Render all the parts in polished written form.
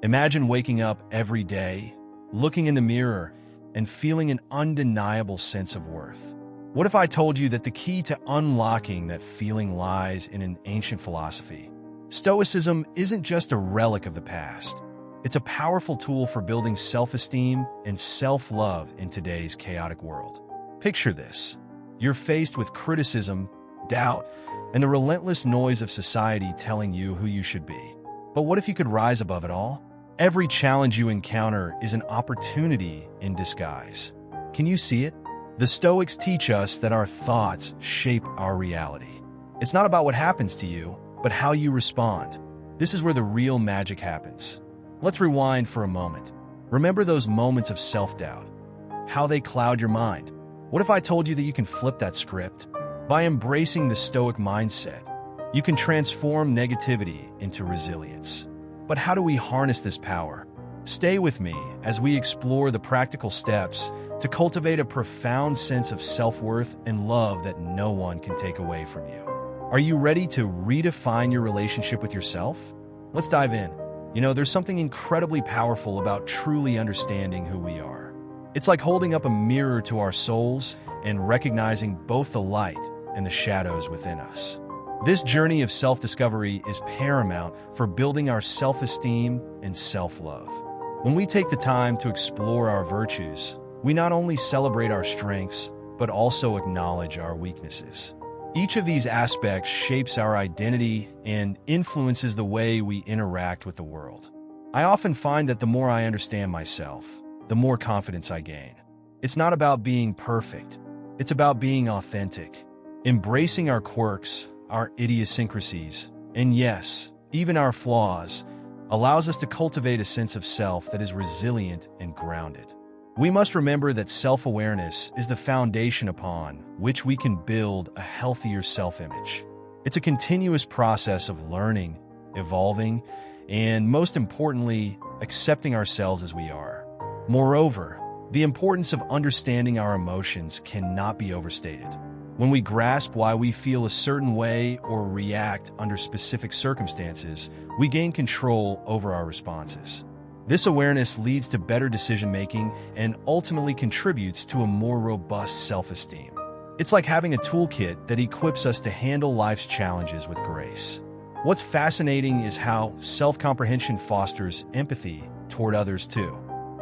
Imagine waking up every day, looking in the mirror, and feeling an undeniable sense of worth. What if I told you that the key to unlocking that feeling lies in an ancient philosophy? Stoicism isn't just a relic of the past. It's a powerful tool for building self-esteem and self-love in today's chaotic world. Picture this. You're faced with criticism, doubt, and the relentless noise of society telling you who you should be. But what if you could rise above it all? Every challenge you encounter is an opportunity in disguise. Can you see it? The Stoics teach us that our thoughts shape our reality. It's not about what happens to you, but how you respond. This is where the real magic happens. Let's rewind for a moment. Remember those moments of self-doubt, how they cloud your mind. What if I told you that you can flip that script? By embracing the Stoic mindset, you can transform negativity into resilience. But how do we harness this power? Stay with me as we explore the practical steps to cultivate a profound sense of self-worth and love that no one can take away from you. Are you ready to redefine your relationship with yourself? Let's dive in. There's something incredibly powerful about truly understanding who we are. It's like holding up a mirror to our souls and recognizing both the light and the shadows within us. This journey of self-discovery is paramount for building our self-esteem and self-love. When we take the time to explore our virtues, we not only celebrate our strengths, but also acknowledge our weaknesses. Each of these aspects shapes our identity and influences the way we interact with the world. I often find that the more I understand myself, the more confidence I gain. It's not about being perfect. It's about being authentic, embracing our quirks, our idiosyncrasies, and yes, even our flaws, allows us to cultivate a sense of self that is resilient and grounded. We must remember that self-awareness is the foundation upon which we can build a healthier self-image. It's a continuous process of learning, evolving, and most importantly, accepting ourselves as we are. Moreover, the importance of understanding our emotions cannot be overstated. When we grasp why we feel a certain way or react under specific circumstances, we gain control over our responses. This awareness leads to better decision-making and ultimately contributes to a more robust self-esteem. It's like having a toolkit that equips us to handle life's challenges with grace. What's fascinating is how self-comprehension fosters empathy toward others too.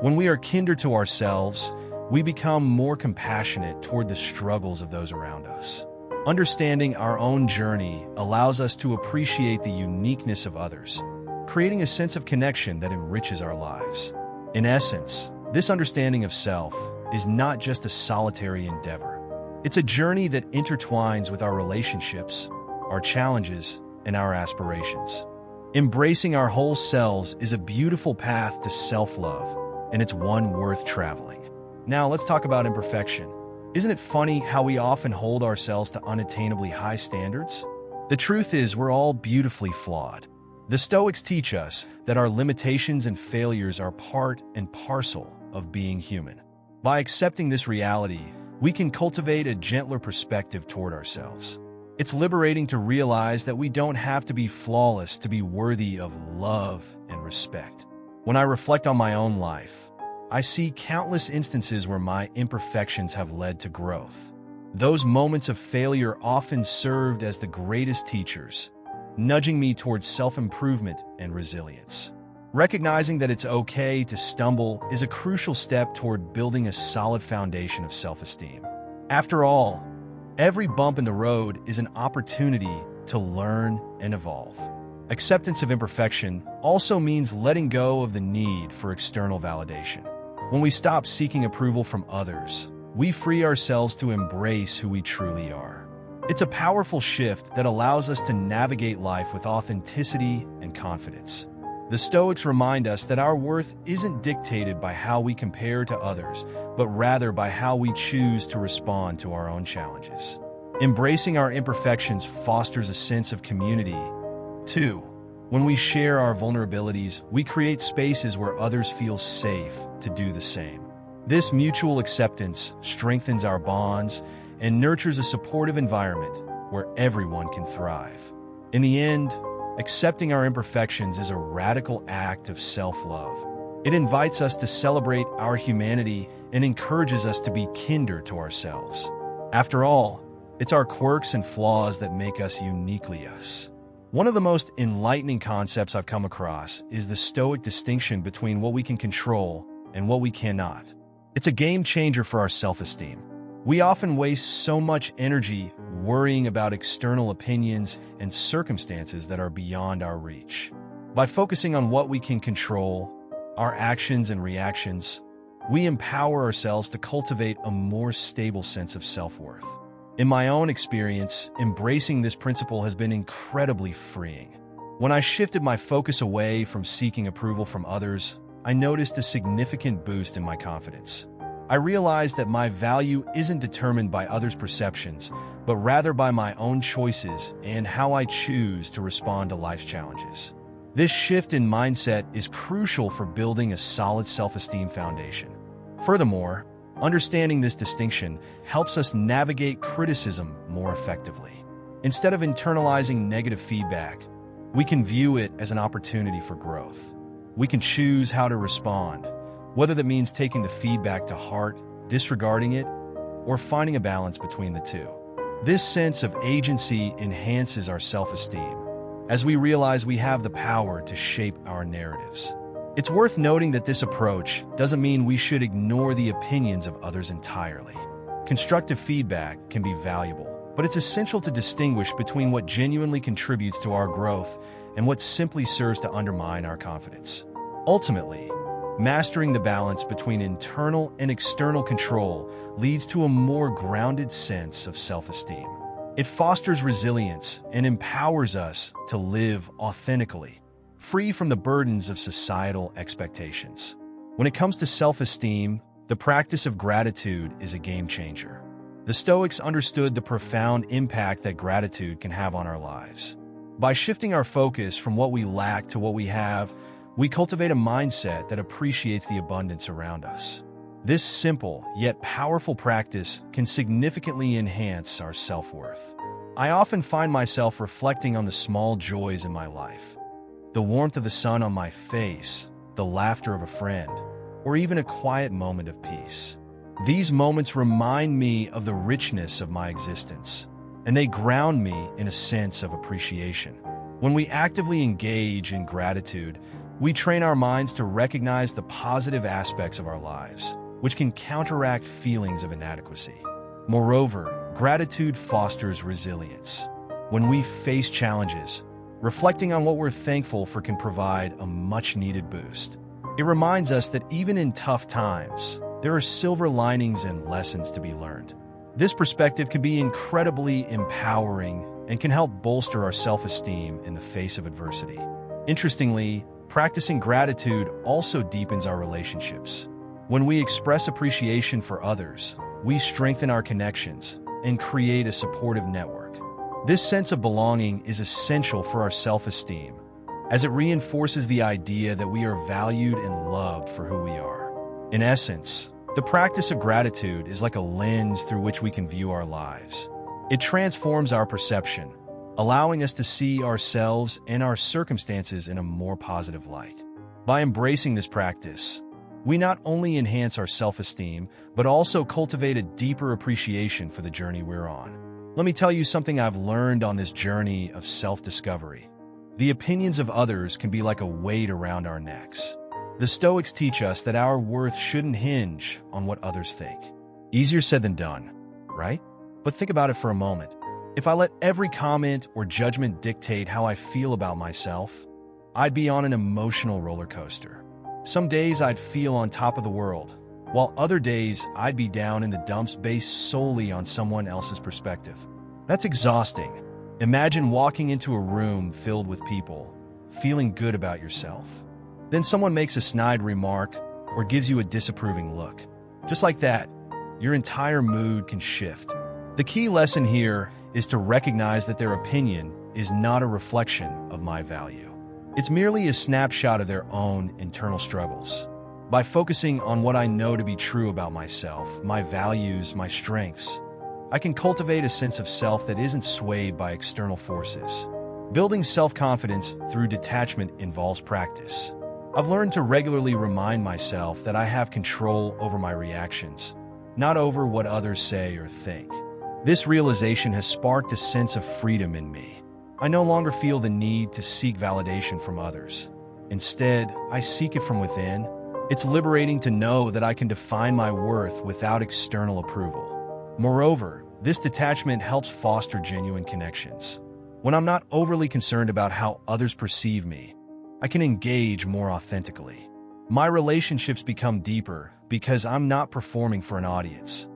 When we are kinder to ourselves, we become more compassionate toward the struggles of those around us. Understanding our own journey allows us to appreciate the uniqueness of others, creating a sense of connection that enriches our lives. In essence, this understanding of self is not just a solitary endeavor. It's a journey that intertwines with our relationships, our challenges, and our aspirations. Embracing our whole selves is a beautiful path to self-love, and it's one worth traveling. Now, let's talk about imperfection. Isn't it funny how we often hold ourselves to unattainably high standards? The truth is, we're all beautifully flawed. The Stoics teach us that our limitations and failures are part and parcel of being human. By accepting this reality, we can cultivate a gentler perspective toward ourselves. It's liberating to realize that we don't have to be flawless to be worthy of love and respect. When I reflect on my own life, I see countless instances where my imperfections have led to growth. Those moments of failure often served as the greatest teachers, nudging me towards self-improvement and resilience. Recognizing that it's okay to stumble is a crucial step toward building a solid foundation of self-esteem. After all, every bump in the road is an opportunity to learn and evolve. Acceptance of imperfection also means letting go of the need for external validation. When we stop seeking approval from others, we free ourselves to embrace who we truly are. It's a powerful shift that allows us to navigate life with authenticity and confidence. The Stoics remind us that our worth isn't dictated by how we compare to others, but rather by how we choose to respond to our own challenges. Embracing our imperfections fosters a sense of community. 2. When we share our vulnerabilities, we create spaces where others feel safe to do the same. This mutual acceptance strengthens our bonds and nurtures a supportive environment where everyone can thrive. In the end, Accepting our imperfections is a radical act of self-love. It invites us to celebrate our humanity and encourages us to be kinder to ourselves. After all, it's our quirks and flaws that make us uniquely us. One of the most enlightening concepts I've come across is the Stoic distinction between what we can control and what we cannot. It's a game changer for our self-esteem. We often waste so much energy worrying about external opinions and circumstances that are beyond our reach. By focusing on what we can control, our actions and reactions, we empower ourselves to cultivate a more stable sense of self-worth. In my own experience, embracing this principle has been incredibly freeing. When I shifted my focus away from seeking approval from others, I noticed a significant boost in my confidence. I realized that my value isn't determined by others' perceptions, but rather by my own choices and how I choose to respond to life's challenges. This shift in mindset is crucial for building a solid self-esteem foundation. Furthermore, understanding this distinction helps us navigate criticism more effectively. Instead of internalizing negative feedback, we can view it as an opportunity for growth. We can choose how to respond, whether that means taking the feedback to heart, disregarding it, or finding a balance between the two. This sense of agency enhances our self-esteem, as we realize we have the power to shape our narratives. It's worth noting that this approach doesn't mean we should ignore the opinions of others entirely. Constructive feedback can be valuable, but it's essential to distinguish between what genuinely contributes to our growth and what simply serves to undermine our confidence. Ultimately, mastering the balance between internal and external control leads to a more grounded sense of self-esteem. It fosters resilience and empowers us to live authentically, free from the burdens of societal expectations. When it comes to self-esteem, the practice of gratitude is a game changer. The Stoics understood the profound impact that gratitude can have on our lives. By shifting our focus from what we lack to what we have, we cultivate a mindset that appreciates the abundance around us. This simple yet powerful practice can significantly enhance our self-worth. I often find myself reflecting on the small joys in my life. The warmth of the sun on my face, the laughter of a friend, or even a quiet moment of peace. These moments remind me of the richness of my existence, and they ground me in a sense of appreciation. When we actively engage in gratitude, we train our minds to recognize the positive aspects of our lives, which can counteract feelings of inadequacy. Moreover, gratitude fosters resilience. When we face challenges, reflecting on what we're thankful for can provide a much-needed boost. It reminds us that even in tough times, there are silver linings and lessons to be learned. This perspective can be incredibly empowering and can help bolster our self-esteem in the face of adversity. Interestingly, practicing gratitude also deepens our relationships. When we express appreciation for others, we strengthen our connections and create a supportive network. This sense of belonging is essential for our self-esteem, as it reinforces the idea that we are valued and loved for who we are. In essence, the practice of gratitude is like a lens through which we can view our lives. It transforms our perception, allowing us to see ourselves and our circumstances in a more positive light. By embracing this practice, we not only enhance our self-esteem, but also cultivate a deeper appreciation for the journey we're on. Let me tell you something I've learned on this journey of self-discovery. The opinions of others can be like a weight around our necks. The Stoics teach us that our worth shouldn't hinge on what others think. Easier said than done, right? But think about it for a moment. If I let every comment or judgment dictate how I feel about myself, I'd be on an emotional roller coaster. Some days I'd feel on top of the world, while other days I'd be down in the dumps based solely on someone else's perspective. That's exhausting. Imagine walking into a room filled with people, feeling good about yourself. Then someone makes a snide remark or gives you a disapproving look. Just like that, your entire mood can shift. The key lesson here is to recognize that their opinion is not a reflection of my value. It's merely a snapshot of their own internal struggles. By focusing on what I know to be true about myself, my values, my strengths, I can cultivate a sense of self that isn't swayed by external forces. Building self-confidence through detachment involves practice. I've learned to regularly remind myself that I have control over my reactions, not over what others say or think. This realization has sparked a sense of freedom in me. I no longer feel the need to seek validation from others. Instead, I seek it from within. It's liberating to know that I can define my worth without external approval. Moreover, this detachment helps foster genuine connections. When I'm not overly concerned about how others perceive me, I can engage more authentically. My relationships become deeper because I'm not performing for an audience.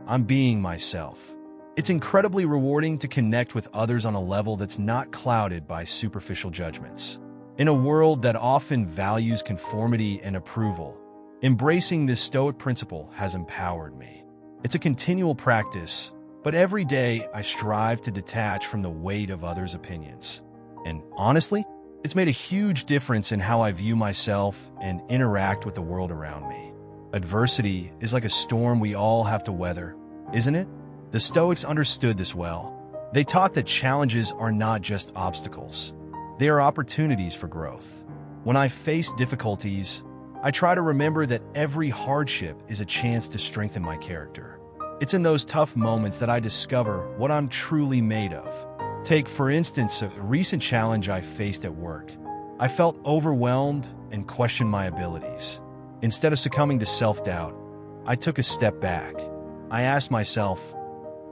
I'm being myself. It's incredibly rewarding to connect with others on a level that's not clouded by superficial judgments. In a world that often values conformity and approval, embracing this Stoic principle has empowered me. It's a continual practice, but every day I strive to detach from the weight of others' opinions. And honestly, it's made a huge difference in how I view myself and interact with the world around me. Adversity is like a storm we all have to weather, isn't it? The Stoics understood this well. They taught that challenges are not just obstacles. They are opportunities for growth. When I face difficulties, I try to remember that every hardship is a chance to strengthen my character. It's in those tough moments that I discover what I'm truly made of. Take, for instance, a recent challenge I faced at work. I felt overwhelmed and questioned my abilities. Instead of succumbing to self-doubt, I took a step back. I asked myself,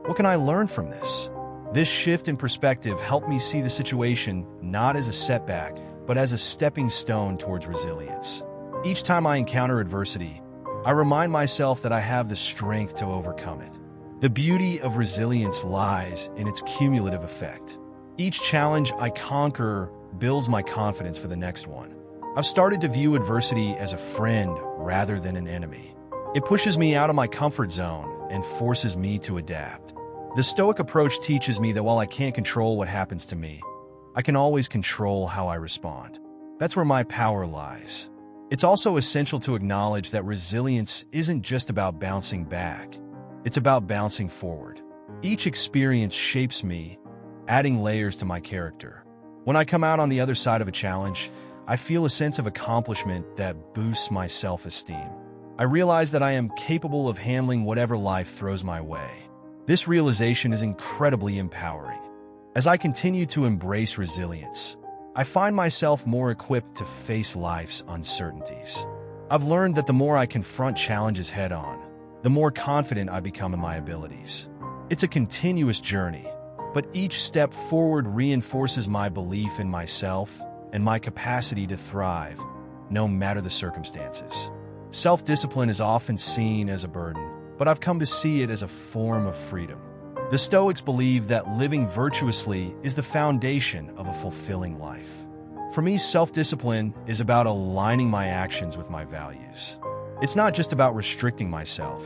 what can I learn from this? This shift in perspective helped me see the situation not as a setback, but as a stepping stone towards resilience. Each time I encounter adversity, I remind myself that I have the strength to overcome it. The beauty of resilience lies in its cumulative effect. Each challenge I conquer builds my confidence for the next one. I've started to view adversity as a friend rather than an enemy. It pushes me out of my comfort zone and forces me to adapt. The Stoic approach teaches me that while I can't control what happens to me, I can always control how I respond. That's where my power lies. It's also essential to acknowledge that resilience isn't just about bouncing back. It's about bouncing forward. Each experience shapes me, adding layers to my character. When I come out on the other side of a challenge, I feel a sense of accomplishment that boosts my self-esteem. I realize that I am capable of handling whatever life throws my way. This realization is incredibly empowering. As I continue to embrace resilience, I find myself more equipped to face life's uncertainties. I've learned that the more I confront challenges head-on, the more confident I become in my abilities. It's a continuous journey, but each step forward reinforces my belief in myself and my capacity to thrive, no matter the circumstances. Self-discipline is often seen as a burden, but I've come to see it as a form of freedom. The Stoics believe that living virtuously is the foundation of a fulfilling life. For me, self-discipline is about aligning my actions with my values. It's not just about restricting myself.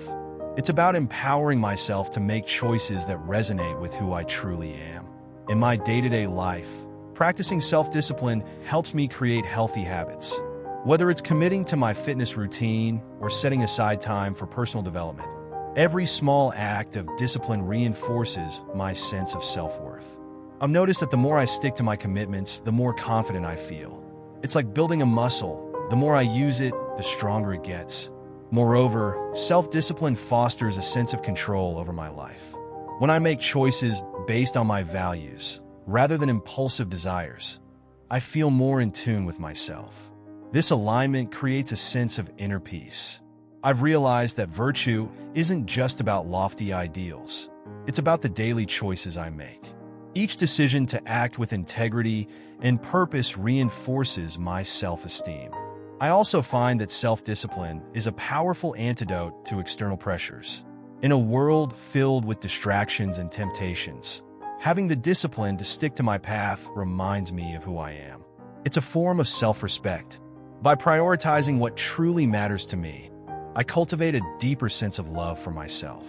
It's about empowering myself to make choices that resonate with who I truly am. In my day-to-day life, practicing self-discipline helps me create healthy habits. Whether it's committing to my fitness routine or setting aside time for personal development, every small act of discipline reinforces my sense of self-worth. I've noticed that the more I stick to my commitments, the more confident I feel. It's like building a muscle. The more I use it, the stronger it gets. Moreover, self-discipline fosters a sense of control over my life. When I make choices based on my values, rather than impulsive desires, I feel more in tune with myself. This alignment creates a sense of inner peace. I've realized that virtue isn't just about lofty ideals. It's about the daily choices I make. Each decision to act with integrity and purpose reinforces my self-esteem. I also find that self-discipline is a powerful antidote to external pressures. In a world filled with distractions and temptations, having the discipline to stick to my path reminds me of who I am. It's a form of self-respect. By prioritizing what truly matters to me, I cultivate a deeper sense of love for myself.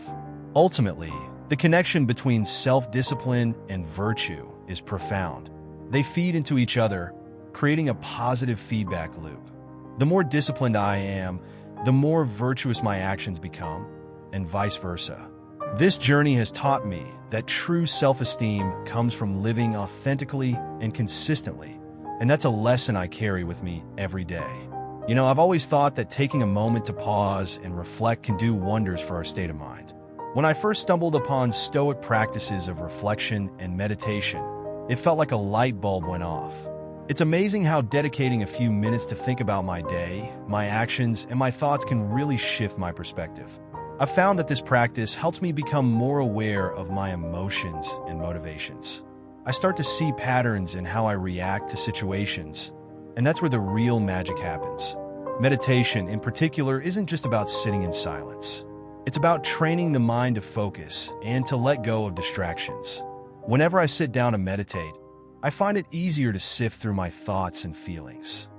Ultimately, the connection between self-discipline and virtue is profound. They feed into each other, creating a positive feedback loop. The more disciplined I am, the more virtuous my actions become, and vice versa. This journey has taught me that true self-esteem comes from living authentically and consistently, and that's a lesson I carry with me every day. I've always thought that taking a moment to pause and reflect can do wonders for our state of mind. When I first stumbled upon Stoic practices of reflection and meditation, it felt like a light bulb went off. It's amazing how dedicating a few minutes to think about my day, my actions, and my thoughts can really shift my perspective. I've found that this practice helps me become more aware of my emotions and motivations. I start to see patterns in how I react to situations, and that's where the real magic happens. Meditation, in particular, isn't just about sitting in silence. It's about training the mind to focus and to let go of distractions. Whenever I sit down to meditate, I find it easier to sift through my thoughts and feelings.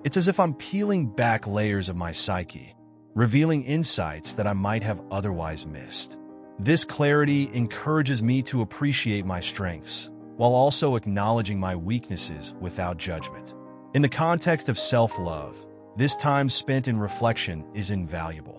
It's as if I'm peeling back layers of my psyche, revealing insights that I might have otherwise missed. This clarity encourages me to appreciate my strengths, while also acknowledging my weaknesses without judgment. In the context of self-love, this time spent in reflection is invaluable.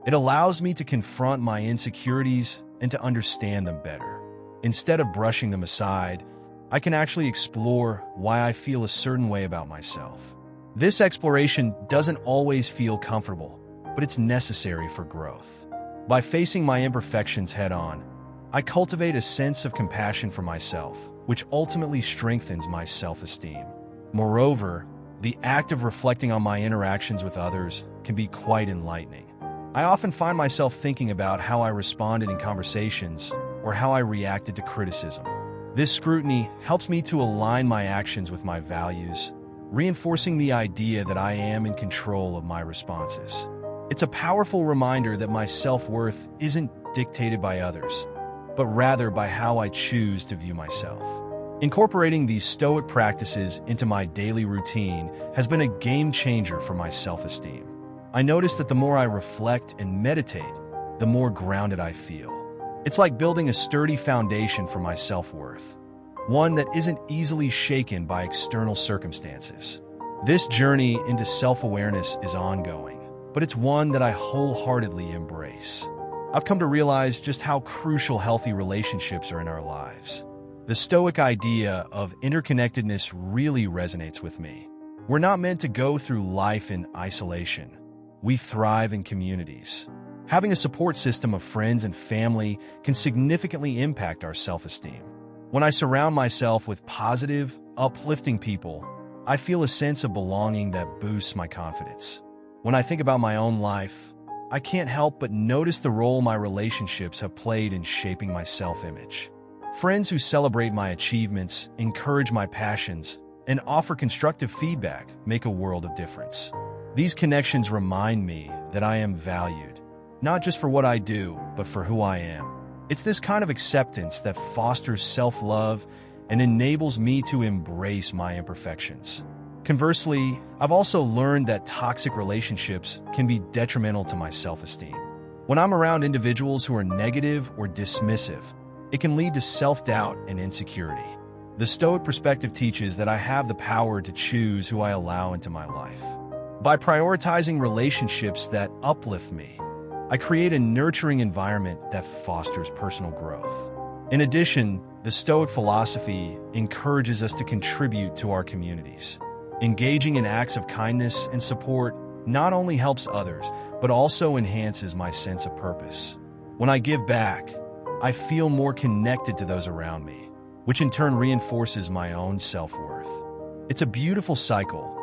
It allows me to confront my insecurities and to understand them better. Instead of brushing them aside, I can actually explore why I feel a certain way about myself. This exploration doesn't always feel comfortable, but it's necessary for growth. By facing my imperfections head-on, I cultivate a sense of compassion for myself, which ultimately strengthens my self-esteem. Moreover, the act of reflecting on my interactions with others can be quite enlightening. I often find myself thinking about how I responded in conversations or how I reacted to criticism. This scrutiny helps me to align my actions with my values, reinforcing the idea that I am in control of my responses. It's a powerful reminder that my self-worth isn't dictated by others, but rather by how I choose to view myself. Incorporating these Stoic practices into my daily routine has been a game changer for my self-esteem. I notice that the more I reflect and meditate, the more grounded I feel. It's like building a sturdy foundation for my self-worth, one that isn't easily shaken by external circumstances. This journey into self-awareness is ongoing, but it's one that I wholeheartedly embrace. I've come to realize just how crucial healthy relationships are in our lives. The Stoic idea of interconnectedness really resonates with me. We're not meant to go through life in isolation. We thrive in communities. Having a support system of friends and family can significantly impact our self-esteem. When I surround myself with positive, uplifting people, I feel a sense of belonging that boosts my confidence. When I think about my own life, I can't help but notice the role my relationships have played in shaping my self-image. Friends who celebrate my achievements, encourage my passions, and offer constructive feedback make a world of difference. These connections remind me that I am valued, not just for what I do, but for who I am. It's this kind of acceptance that fosters self-love and enables me to embrace my imperfections. Conversely, I've also learned that toxic relationships can be detrimental to my self-esteem. When I'm around individuals who are negative or dismissive, it can lead to self-doubt and insecurity. The Stoic perspective teaches that I have the power to choose who I allow into my life. By prioritizing relationships that uplift me, I create a nurturing environment that fosters personal growth. In addition, the Stoic philosophy encourages us to contribute to our communities. Engaging in acts of kindness and support not only helps others, but also enhances my sense of purpose. When I give back, I feel more connected to those around me, which in turn reinforces my own self-worth. It's a beautiful cycle.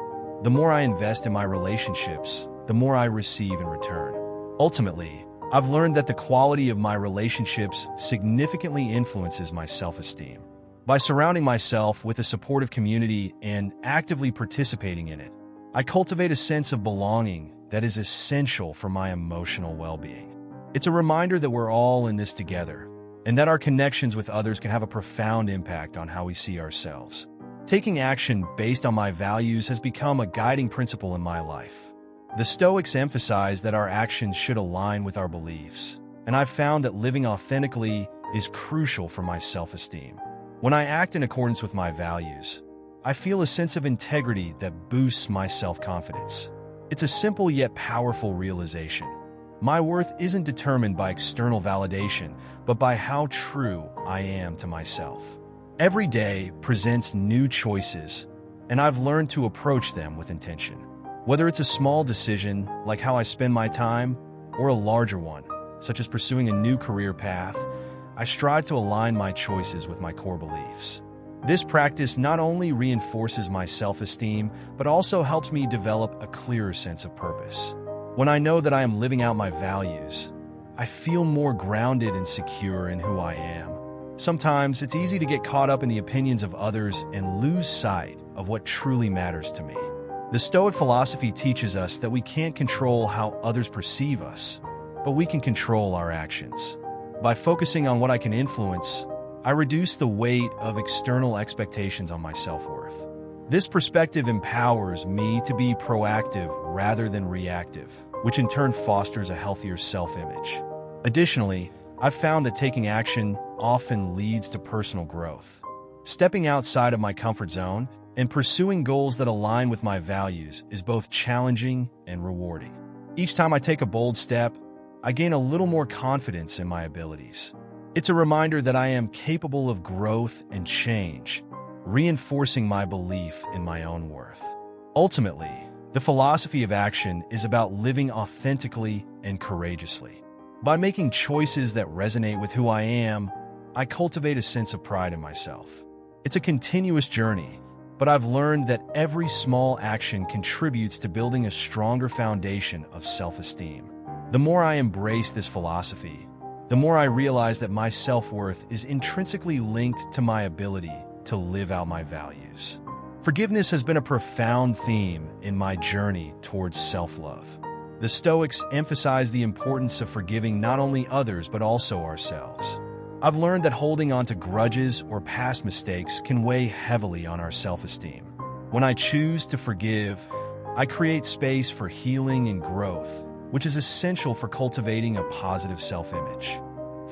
The more I invest in my relationships, the more I receive in return. Ultimately, I've learned that the quality of my relationships significantly influences my self-esteem. By surrounding myself with a supportive community and actively participating in it, I cultivate a sense of belonging that is essential for my emotional well-being. It's a reminder that we're all in this together, and that our connections with others can have a profound impact on how we see ourselves. Taking action based on my values has become a guiding principle in my life. The Stoics emphasize that our actions should align with our beliefs, and I've found that living authentically is crucial for my self-esteem. When I act in accordance with my values, I feel a sense of integrity that boosts my self-confidence. It's a simple yet powerful realization. My worth isn't determined by external validation, but by how true I am to myself. Every day presents new choices, and I've learned to approach them with intention. Whether it's a small decision, like how I spend my time, or a larger one, such as pursuing a new career path, I strive to align my choices with my core beliefs. This practice not only reinforces my self-esteem, but also helps me develop a clearer sense of purpose. When I know that I am living out my values, I feel more grounded and secure in who I am. Sometimes it's easy to get caught up in the opinions of others and lose sight of what truly matters to me. The Stoic philosophy teaches us that we can't control how others perceive us, but we can control our actions. By focusing on what I can influence, I reduce the weight of external expectations on my self-worth. This perspective empowers me to be proactive rather than reactive, which in turn fosters a healthier self-image. Additionally, I've found that taking action often leads to personal growth. Stepping outside of my comfort zone and pursuing goals that align with my values is both challenging and rewarding. Each time I take a bold step, I gain a little more confidence in my abilities. It's a reminder that I am capable of growth and change, reinforcing my belief in my own worth. Ultimately, the philosophy of action is about living authentically and courageously. By making choices that resonate with who I am, I cultivate a sense of pride in myself. It's a continuous journey, but I've learned that every small action contributes to building a stronger foundation of self-esteem. The more I embrace this philosophy, the more I realize that my self-worth is intrinsically linked to my ability to live out my values. Forgiveness has been a profound theme in my journey towards self-love. The Stoics emphasize the importance of forgiving not only others but also ourselves. I've learned that holding on to grudges or past mistakes can weigh heavily on our self-esteem. When I choose to forgive, I create space for healing and growth, which is essential for cultivating a positive self-image.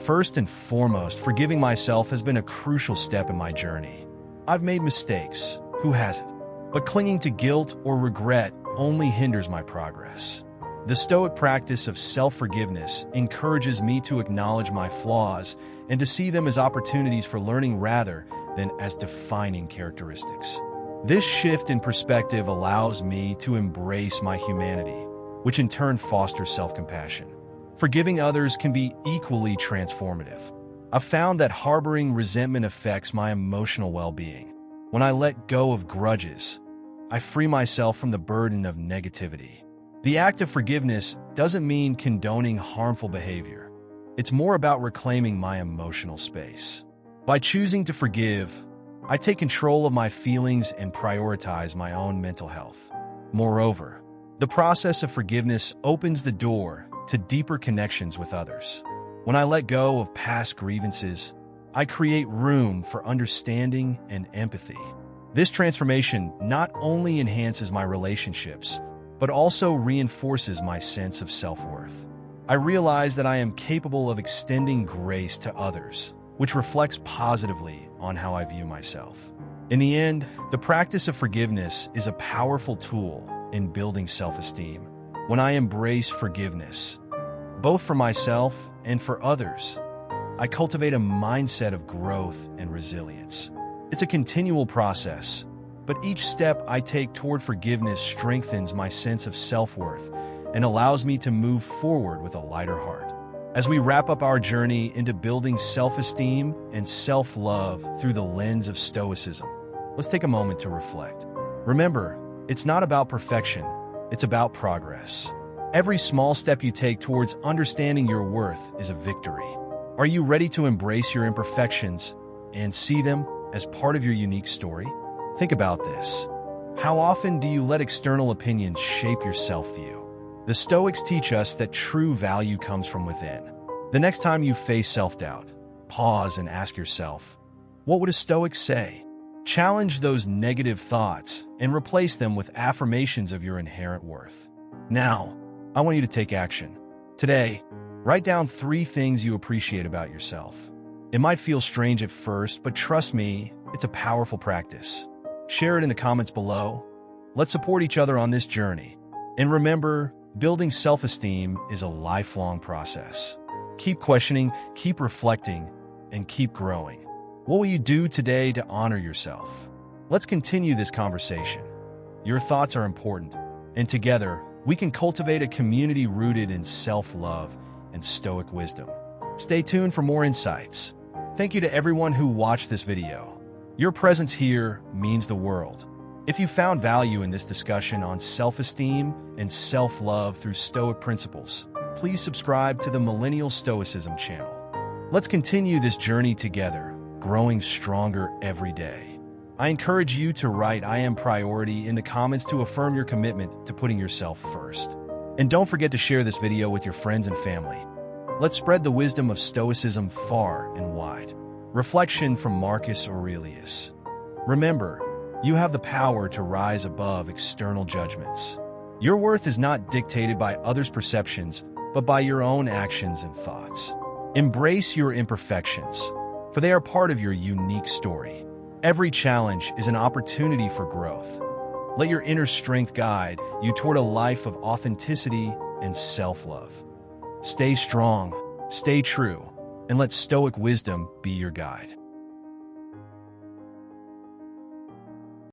First and foremost, forgiving myself has been a crucial step in my journey. I've made mistakes, who hasn't? But clinging to guilt or regret only hinders my progress. The Stoic practice of self-forgiveness encourages me to acknowledge my flaws and to see them as opportunities for learning rather than as defining characteristics. This shift in perspective allows me to embrace my humanity, which in turn fosters self-compassion. Forgiving others can be equally transformative. I've found that harboring resentment affects my emotional well-being. When I let go of grudges, I free myself from the burden of negativity. The act of forgiveness doesn't mean condoning harmful behavior. It's more about reclaiming my emotional space. By choosing to forgive, I take control of my feelings and prioritize my own mental health. Moreover, the process of forgiveness opens the door to deeper connections with others. When I let go of past grievances, I create room for understanding and empathy. This transformation not only enhances my relationships, but also reinforces my sense of self-worth. I realize that I am capable of extending grace to others, which reflects positively on how I view myself. In the end, the practice of forgiveness is a powerful tool in building self-esteem. When I embrace forgiveness, both for myself and for others, I cultivate a mindset of growth and resilience. It's a continual process, but each step I take toward forgiveness strengthens my sense of self-worth and allows me to move forward with a lighter heart. As we wrap up our journey into building self-esteem and self-love through the lens of Stoicism, let's take a moment to reflect. Remember, it's not about perfection, it's about progress. Every small step you take towards understanding your worth is a victory. Are you ready to embrace your imperfections and see them as part of your unique story? Think about this. How often do you let external opinions shape your self-view? The Stoics teach us that true value comes from within. The next time you face self-doubt, pause and ask yourself, what would a Stoic say? Challenge those negative thoughts and replace them with affirmations of your inherent worth. Now, I want you to take action. Today, write down 3 things you appreciate about yourself. It might feel strange at first, but trust me, it's a powerful practice. Share it in the comments below. Let's support each other on this journey. And remember, Building self-esteem is a lifelong process. Keep questioning, keep reflecting, and keep growing. What will you do today to honor yourself? Let's continue this conversation. Your thoughts are important, and together, we can cultivate a community rooted in self-love and Stoic wisdom. Stay tuned for more insights. Thank you to everyone who watched this video. Your presence here means the world. If you found value in this discussion on self-esteem and self-love through Stoic principles, please subscribe to the Millennial Stoicism channel. Let's continue this journey together, growing stronger every day. I encourage you to write "I am priority" in the comments to affirm your commitment to putting yourself first. And don't forget to share this video with your friends and family. Let's spread the wisdom of Stoicism far and wide. Reflection from Marcus Aurelius. Remember, you have the power to rise above external judgments. Your worth is not dictated by others' perceptions, but by your own actions and thoughts. Embrace your imperfections, for they are part of your unique story. Every challenge is an opportunity for growth. Let your inner strength guide you toward a life of authenticity and self-love. Stay strong, stay true, and let Stoic wisdom be your guide.